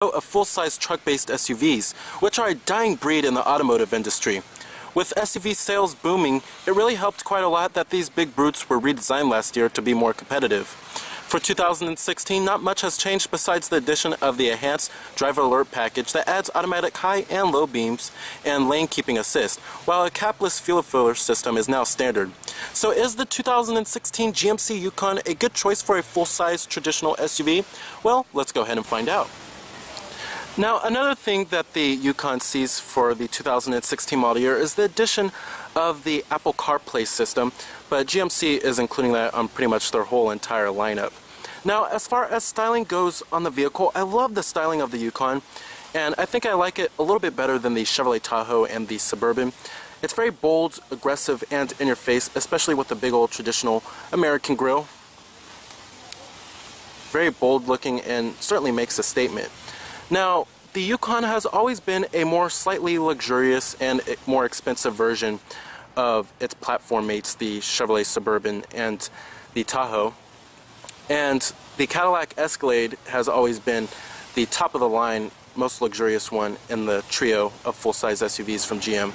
Of full-size truck-based SUVs, which are a dying breed in the automotive industry. With SUV sales booming, it really helped quite a lot that these big brutes were redesigned last year to be more competitive. For 2016, not much has changed besides the addition of the enhanced driver alert package that adds automatic high and low beams and lane keeping assist, while a capless fuel filler system is now standard. So is the 2016 GMC Yukon a good choice for a full-size traditional SUV? Well, let's go ahead and find out. Now, another thing that the Yukon sees for the 2016 model year is the addition of the Apple CarPlay system, but GMC is including that on pretty much their whole entire lineup. Now, as far as styling goes on the vehicle, I love the styling of the Yukon, and I think I like it a little bit better than the Chevrolet Tahoe and the Suburban. It's very bold, aggressive, and in your face, especially with the big old traditional American grille. Very bold looking and certainly makes a statement. Now, the Yukon has always been a more slightly luxurious and more expensive version of its platform mates, the Chevrolet Suburban and the Tahoe. And the Cadillac Escalade has always been the top of the line, most luxurious one in the trio of full-size SUVs from GM.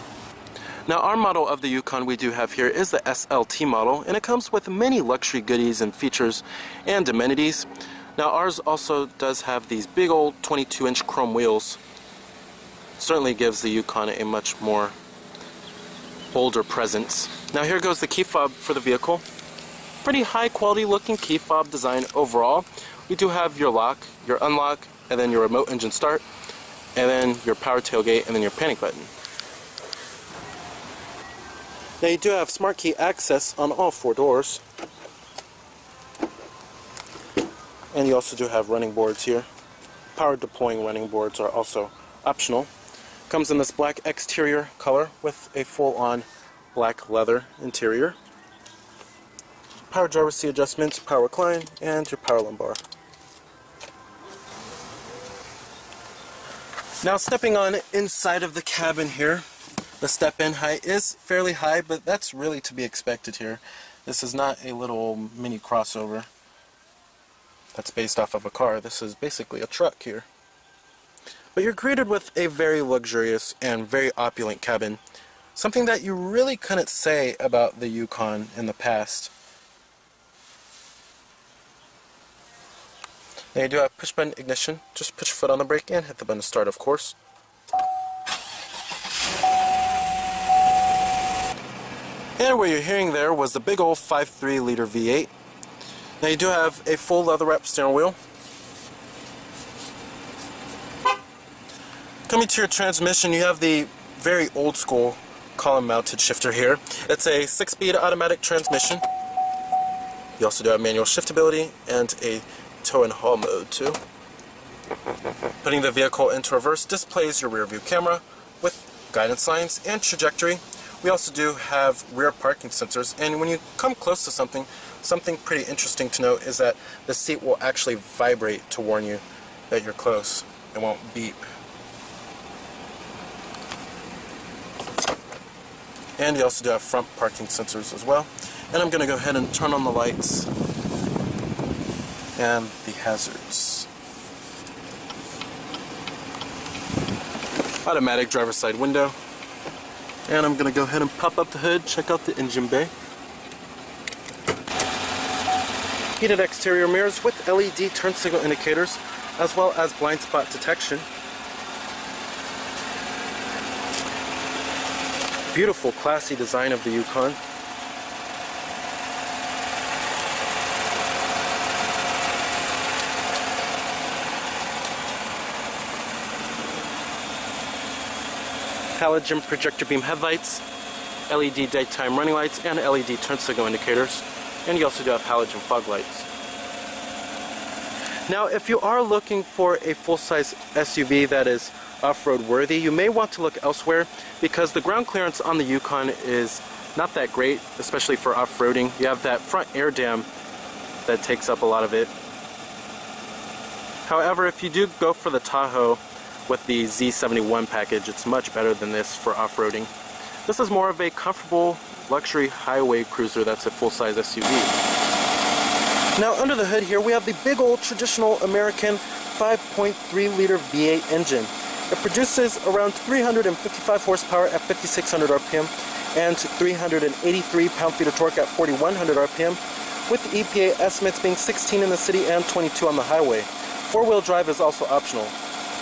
Now, our model of the Yukon we do have here is the SLT model, and it comes with many luxury goodies and features and amenities. Now, ours also does have these big old 22-inch chrome wheels. Certainly gives the Yukon a much more bolder presence. Now, here goes the key fob for the vehicle. Pretty high quality looking key fob design overall. We do have your lock, your unlock, and then your remote engine start, and then your power tailgate, and then your panic button. Now, you do have smart key access on all four doors. And you also do have running boards here. Power deploying running boards are also optional. Comes in this black exterior color with a full-on black leather interior. Power driver's seat adjustments, power recline, and your power lumbar. Now, stepping on inside of the cabin here, the step-in height is fairly high, but that's really to be expected here. This is not a little mini crossover that's based off of a car. This is basically a truck here. But you're greeted with a very luxurious and very opulent cabin. Something that you really couldn't say about the Yukon in the past. Now, you do have push button ignition. Just put your foot on the brake and hit the button to start, of course. And what you're hearing there was the big old 5.3-liter V8. Now, you do have a full leather-wrapped steering wheel. Coming to your transmission, you have the very old-school column-mounted shifter here. It's a 6-speed automatic transmission. You also do have manual shiftability and a tow and haul mode too. Putting the vehicle into reverse displays your rear view camera with guidance signs and trajectory. We also do have rear parking sensors, and when you come close to something pretty interesting to note is that the seat will actually vibrate to warn you that you're close. It won't beep. And you also do have front parking sensors as well. And I'm going to go ahead and turn on the lights and the hazards. Automatic driver's side window. And I'm going to go ahead and pop up the hood, check out the engine bay. Heated exterior mirrors with LED turn signal indicators, as well as blind spot detection. Beautiful, classy design of the Yukon. Halogen projector beam headlights, LED daytime running lights, and LED turn signal indicators. And you also do have halogen fog lights. Now, if you are looking for a full-size SUV that is off-road worthy, you may want to look elsewhere because the ground clearance on the Yukon is not that great, especially for off-roading. You have that front air dam that takes up a lot of it. However, if you do go for the Tahoe with the Z71 package, it's much better than this for off-roading. This is more of a comfortable luxury highway cruiser that's a full-size SUV. Now, under the hood here we have the big old traditional American 5.3-liter V8 engine. It produces around 355 horsepower at 5,600 RPM and 383 pound-feet of torque at 4,100 RPM, with the EPA estimates being 16 in the city and 22 on the highway. Four-wheel drive is also optional,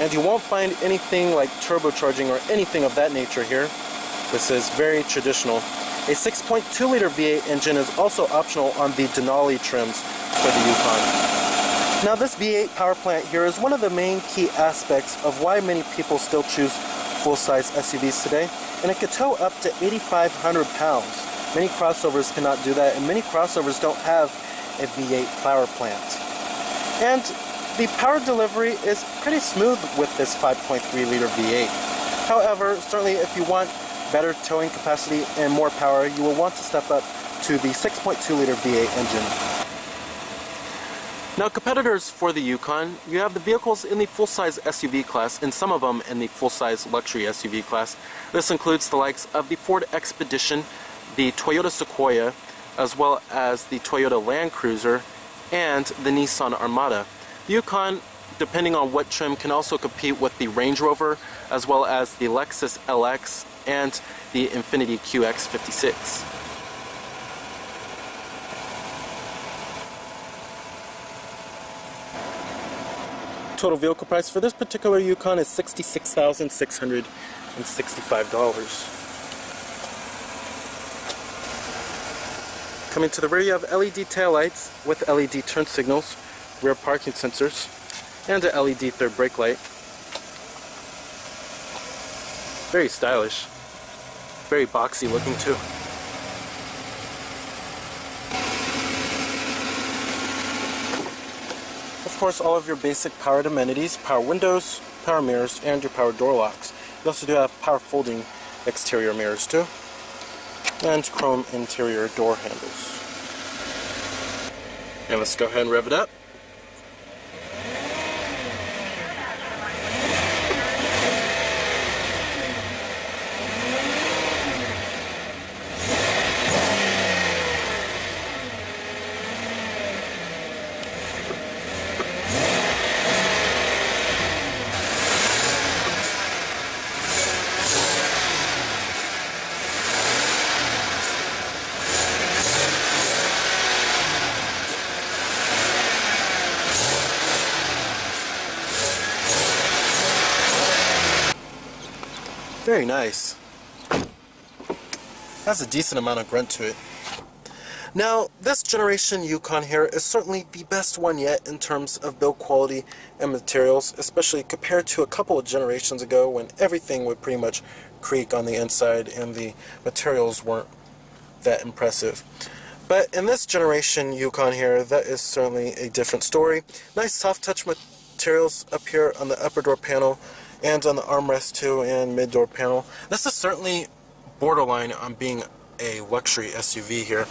and you won't find anything like turbocharging or anything of that nature here. This is very traditional. A 6.2-liter V8 engine is also optional on the Denali trims for the Yukon. Now this V8 power plant here is one of the main key aspects of why many people still choose full-size SUVs today, and it could tow up to 8,500 pounds. Many crossovers cannot do that, and many crossovers don't have a V8 power plant. And the power delivery is pretty smooth with this 5.3-liter V8. However, certainly if you want better towing capacity and more power, you will want to step up to the 6.2-liter V8 engine. Now, competitors for the Yukon, you have the vehicles in the full-size SUV class and some of them in the full-size luxury SUV class. This includes the likes of the Ford Expedition, the Toyota Sequoia, as well as the Toyota Land Cruiser and the Nissan Armada. The Yukon, depending on what trim, can also compete with the Range Rover, as well as the Lexus LX and the Infiniti QX56. Total vehicle price for this particular Yukon is $66,665. Coming to the rear, you have LED taillights with LED turn signals, rear parking sensors, and a LED third brake light. Very stylish. Very boxy looking too. Of course, all of your basic powered amenities, power windows, power mirrors, and your power door locks. You also do have power folding exterior mirrors too, and chrome interior door handles. And let's go ahead and rev it up. Very nice. Has a decent amount of grunt to it. Now, this generation Yukon here is certainly the best one yet in terms of build quality and materials, especially compared to a couple of generations ago when everything would pretty much creak on the inside and the materials weren't that impressive. But in this generation Yukon here, that is certainly a different story. Nice soft touch materials up here on the upper door panel and on the armrest too, and mid-door panel. This is certainly borderline on being a luxury SUV here.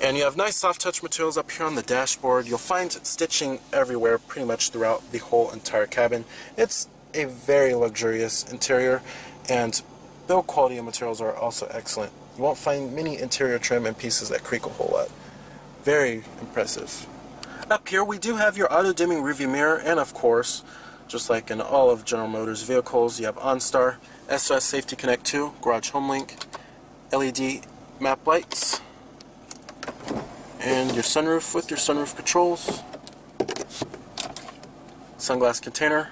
And you have nice soft touch materials up here on the dashboard. You'll find stitching everywhere pretty much throughout the whole entire cabin. It's a very luxurious interior, and build quality and materials are also excellent. You won't find many interior trim and pieces that creak a whole lot. Very impressive. Up here we do have your auto-dimming rearview mirror, and of course, just like in all of General Motors vehicles, you have OnStar, SOS Safety Connect 2, Garage Home Link, LED map lights, and your sunroof with your sunroof controls, sunglass container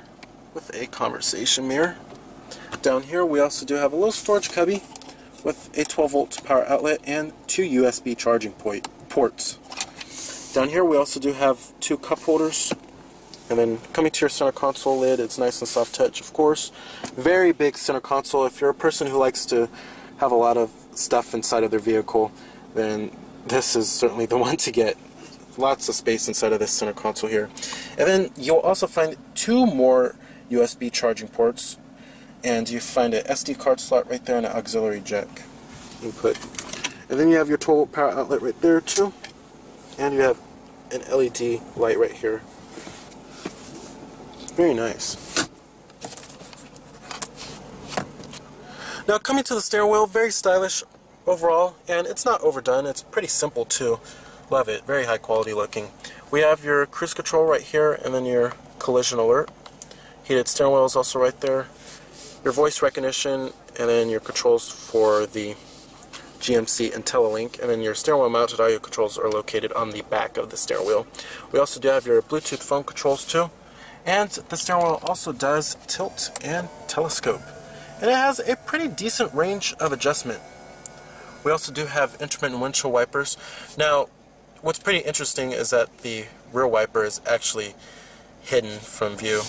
with a conversation mirror. Down here we also do have a little storage cubby with a 12-volt power outlet and two USB charging ports. Down here we also do have two cup holders. And then coming to your center console lid, it's nice and soft touch, of course. Very big center console. If you're a person who likes to have a lot of stuff inside of their vehicle, then this is certainly the one to get. Lots of space inside of this center console here. And then you'll also find two more USB charging ports, and you find an SD card slot right there and an auxiliary jack input. And then you have your 12-volt power outlet right there too, and you have an LED light right here. Very nice. Now coming to the steering wheel, very stylish overall, and it's not overdone. It's pretty simple too. Love it. Very high quality looking. We have your cruise control right here, and then your collision alert. Heated steering wheel is also right there. Your voice recognition, and then your controls for the GMC IntelliLink, and then your steering wheel mounted audio controls are located on the back of the steering wheel. We also do have your Bluetooth phone controls too, and the steering wheel also does tilt and telescope, and it has a pretty decent range of adjustment. We also do have intermittent windshield wipers. Now, what's pretty interesting is that the rear wiper is actually hidden from view.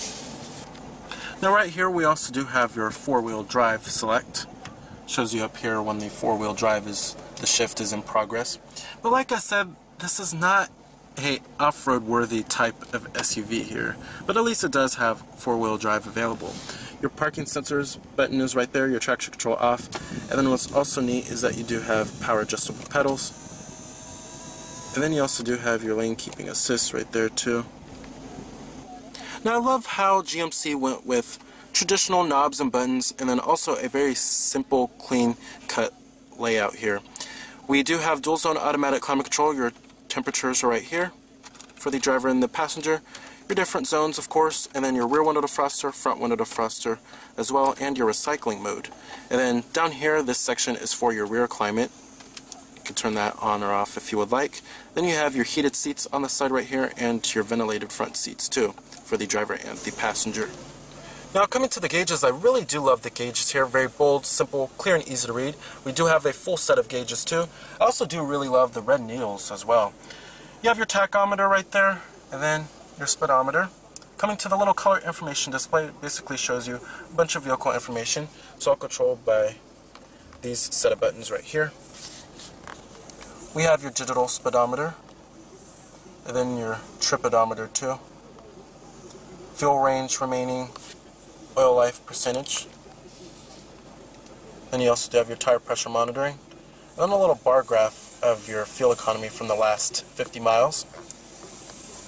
Now right here we also do have your four-wheel drive select. Shows you up here when the four-wheel drive the shift is in progress. But like I said, this is not a off-road worthy type of SUV here, but at least it does have four-wheel drive available. Your parking sensors button is right there, your traction control off, and then what's also neat is that you do have power adjustable pedals, and then you also do have your lane keeping assist right there too. Now I love how GMC went with traditional knobs and buttons, and then also a very simple, clean cut layout here. We do have dual zone automatic climate control. Your temperatures are right here for the driver and the passenger. Your different zones, of course, and then your rear window defroster, front window defroster as well, and your recycling mode. And then down here, this section is for your rear climate. You can turn that on or off if you would like. Then you have your heated seats on the side right here, and your ventilated front seats too for the driver and the passenger. Now coming to the gauges, I really do love the gauges here. Very bold, simple, clear, and easy to read. We do have a full set of gauges too. I also do really love the red needles as well. You have your tachometer right there, and then your speedometer. Coming to the little color information display, it basically shows you a bunch of vehicle information. It's all controlled by these set of buttons right here. We have your digital speedometer, and then your trip odometer too. Fuel range remaining, oil life percentage. Then you also do have your tire pressure monitoring, and then a little bar graph of your fuel economy from the last 50 miles.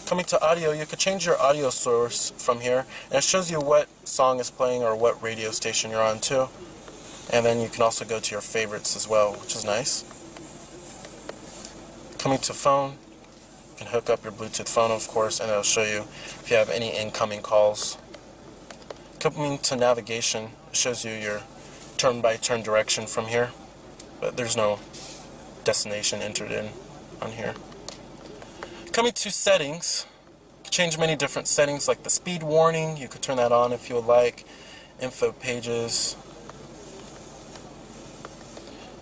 Coming to audio, you could change your audio source from here, and it shows you what song is playing or what radio station you're on too. And then you can also go to your favorites as well, which is nice. Coming to phone, you can hook up your Bluetooth phone, of course, and it'll show you if you have any incoming calls. Coming to navigation, it shows you your turn-by-turn direction from here, but there's no destination entered in on here. Coming to settings, you can change many different settings, like the speed warning. You could turn that on if you would like. Info pages.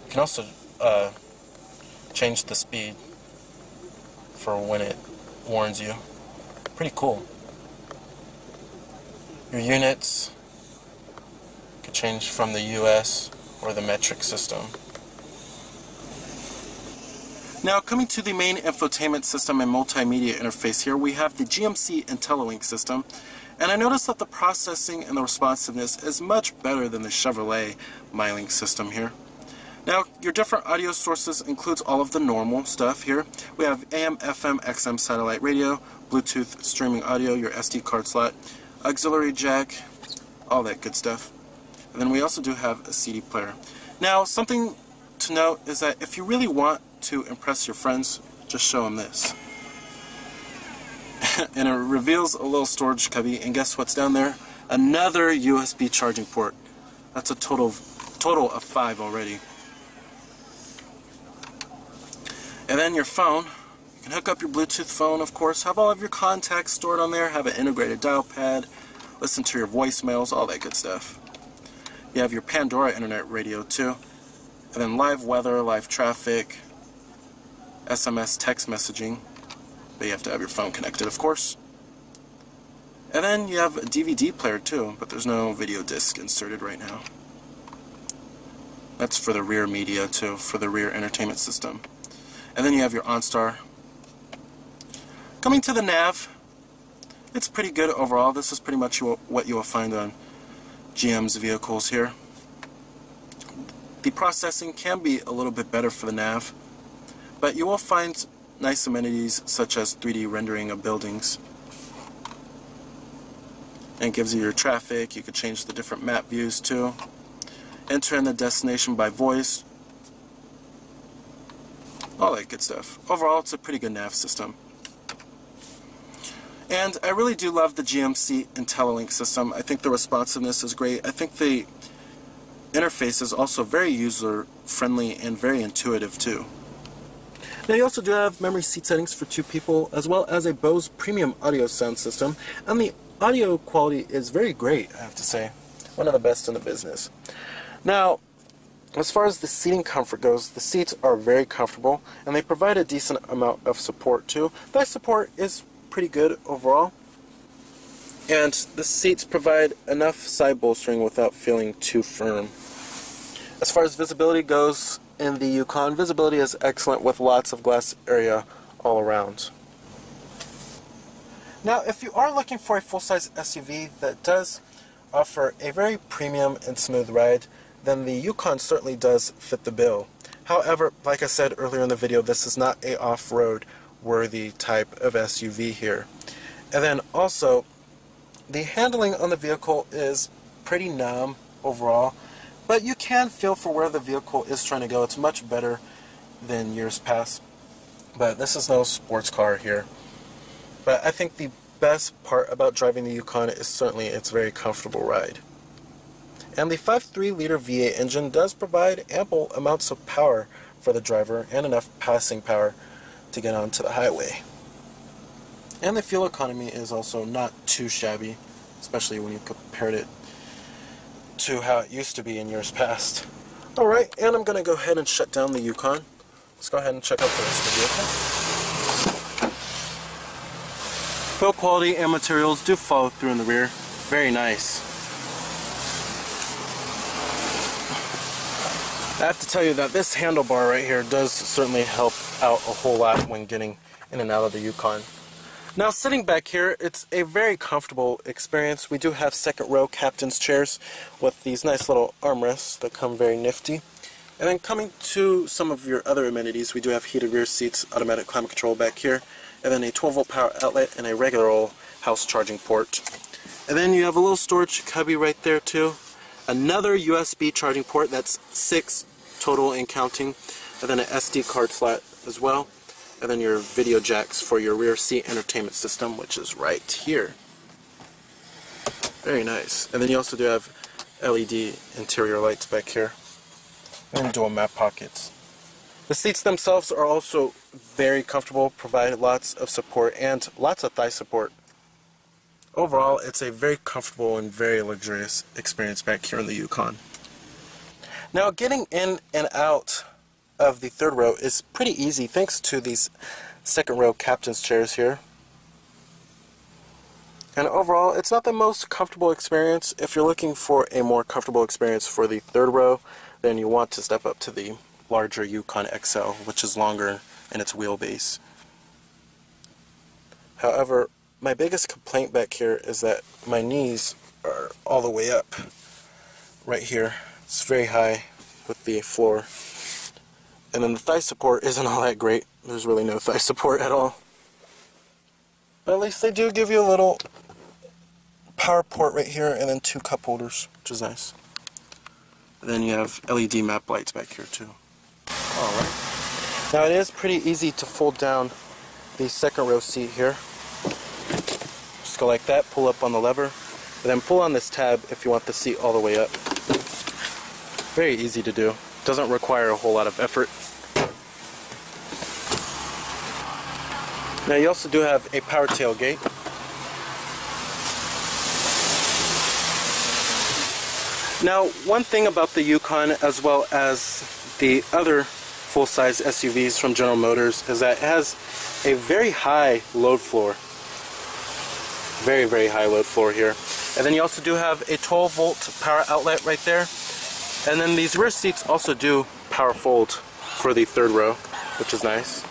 You can also change the speed for when it warns you. Pretty cool. Your units could change from the US or the metric system. Now coming to the main infotainment system and multimedia interface here, we have the GMC IntelliLink system, and I noticed that the processing and the responsiveness is much better than the Chevrolet MyLink system here. Now your different audio sources includes all of the normal stuff here. We have AM, FM, XM satellite radio, Bluetooth streaming audio, your SD card slot, auxiliary jack, all that good stuff. And then we also do have a CD player. Now something to note is that if you really want to impress your friends, just show them this. And it reveals a little storage cubby, and guess what's down there? Another USB charging port. That's a total of 5 already. And then your phone, you can hook up your Bluetooth phone, of course, have all of your contacts stored on there, have an integrated dial pad, listen to your voicemails, all that good stuff. You have your Pandora internet radio too, and then live weather, live traffic, SMS text messaging, but you have to have your phone connected, of course. And then you have a DVD player too, but there's no video disc inserted right now. That's for the rear media too, for the rear entertainment system. And then you have your OnStar. Coming to the nav, it's pretty good overall. This is pretty much what you will find on GM's vehicles here. The processing can be a little bit better for the nav, but you will find nice amenities such as 3D rendering of buildings. And it gives you your traffic. You could change the different map views too. Enter in the destination by voice. All that good stuff. Overall, it's a pretty good nav system. And I really do love the GMC IntelliLink system. I think the responsiveness is great. I think the interface is also very user-friendly and very intuitive too. Now you also do have memory seat settings for 2 people, as well as a Bose premium audio sound system, and the audio quality is very great, I have to say. One of the best in the business. Now, as far as the seating comfort goes, the seats are very comfortable, and they provide a decent amount of support too. Thigh support is pretty good overall, and the seats provide enough side bolstering without feeling too firm. As far as visibility goes, in the Yukon, visibility is excellent with lots of glass area all around. Now, if you are looking for a full-size SUV that does offer a very premium and smooth ride, then the Yukon certainly does fit the bill. However, like I said earlier in the video, this is not a off-road worthy type of SUV here. And then also, the handling on the vehicle is pretty numb overall, but you can feel for where the vehicle is trying to go. It's much better than years past. But this is no sports car here. But I think the best part about driving the Yukon is certainly its very comfortable ride. And the 5.3-liter V8 engine does provide ample amounts of power for the driver and enough passing power to get onto the highway. And the fuel economy is also not too shabby, especially when you compared it to how it used to be in years past. Alright, and I'm going to go ahead and shut down the Yukon. Let's go ahead and check out the rest of the vehicle. Build quality and materials do follow through in the rear. Very nice. I have to tell you that this handlebar right here does certainly help out a whole lot when getting in and out of the Yukon. Now, sitting back here, it's a very comfortable experience. We do have second row captain's chairs with these nice little armrests that come very nifty. And then coming to some of your other amenities, we do have heated rear seats, automatic climate control back here, and then a 12-volt power outlet and a regular old house charging port. And then you have a little storage cubby right there too. Another USB charging port, that's 6 total and counting, and then an SD card slot as well. And then your video jacks for your rear seat entertainment system, which is right here. Very nice. And then you also do have LED interior lights back here. And dual map pockets. The seats themselves are also very comfortable, provide lots of support and lots of thigh support. Overall, it's a very comfortable and very luxurious experience back here in the Yukon. Now, getting in and out of the third row is pretty easy thanks to these second row captain's chairs here. And overall, it's not the most comfortable experience. If you're looking for a more comfortable experience for the third row, then you want to step up to the larger Yukon XL, which is longer in its wheelbase. However, my biggest complaint back here is that my knees are all the way up right here. It's very high with the floor. And then the thigh support isn't all that great. There's really no thigh support at all. But at least they do give you a little power port right here and then 2 cup holders, which is nice. And then you have LED map lights back here too. Alright. Now it is pretty easy to fold down the second row seat here. Just go like that, pull up on the lever, and then pull on this tab if you want the seat all the way up. Very easy to do. Doesn't require a whole lot of effort. Now you also do have a power tailgate. Now, one thing about the Yukon as well as the other full-size SUVs from General Motors is that it has a very high load floor. Very, very high load floor here. And then you also do have a 12-volt power outlet right there. And then these rear seats also do power fold for the third row, which is nice.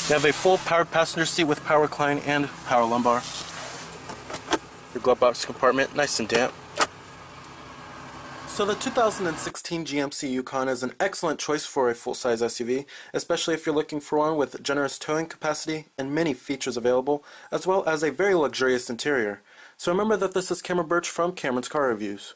You have a full power passenger seat with power recline and power lumbar. Your glove box compartment, nice and damp. So the 2016 GMC Yukon is an excellent choice for a full-size SUV, especially if you're looking for one with generous towing capacity and many features available, as well as a very luxurious interior. So remember that this is Cameron Birch from Cameron's Car Reviews.